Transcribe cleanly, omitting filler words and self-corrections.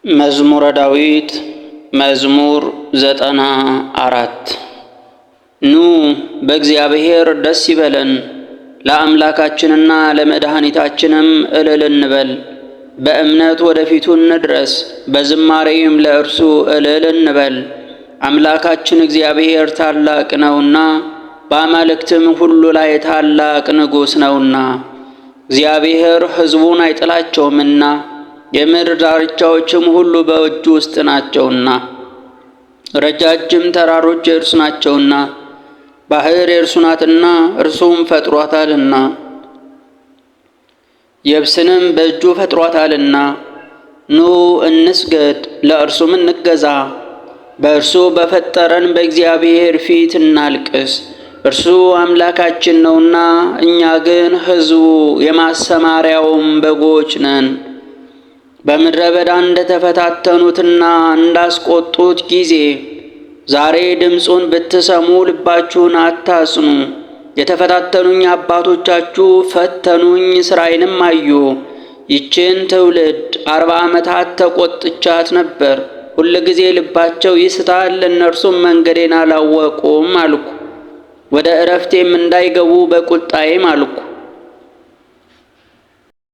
መዝሙረ ዳዊት መዝሙር 94 ኑ በእግዚአብሔር ደስ ይበለን፣ ለአምላካችንና ለመድኃኒታችንም እልል እንበል። በእምነት ወደፊቱ እንድረስ፣ በዝማሬም ለእርሱ እልል እንበል። አምላካችን እግዚአብሔር ታላቅ ነውና፣ በአማልክትም ሁሉ ላይ ታላቅ ንጉሥ ነውና። እግዚአብሔር ሕዝቡን አይጥላቸውምና የምድር ዳርቻዎችም ሁሉ በእጁ ውስጥ ናቸውና። ረጃጅም ተራሮች የእርሱ ናቸውና፣ ባሕር የእርሱ ናትና እርሱም ፈጥሯታልና። የብስንም በእጁ ፈጥሯታልና። ኑ እንስገድ፣ ለእርሱም እንገዛ። በእርሱ በፈጠረን በእግዚአብሔር ፊት እናልቅስ። እርሱ አምላካችን ነውና፣ እኛ ግን ሕዝቡ የማሰማሪያውም በጎች ነን። በምድረ በዳ እንደተፈታተኑትና እንዳስቆጡት ጊዜ ዛሬ ድምፁን ብትሰሙ ልባችሁን አታጽኑ። የተፈታተኑኝ አባቶቻችሁ ፈተኑኝ፣ ሥራዬንም አዩ። ይችን ትውልድ 40 ዓመታት ተቆጥቻት ነበር። ሁልጊዜ ልባቸው ይስታል፣ እነርሱም መንገዴን አላወቁም አልኩ። ወደ ዕረፍቴም እንዳይገቡ በቁጣዬም አልኩ።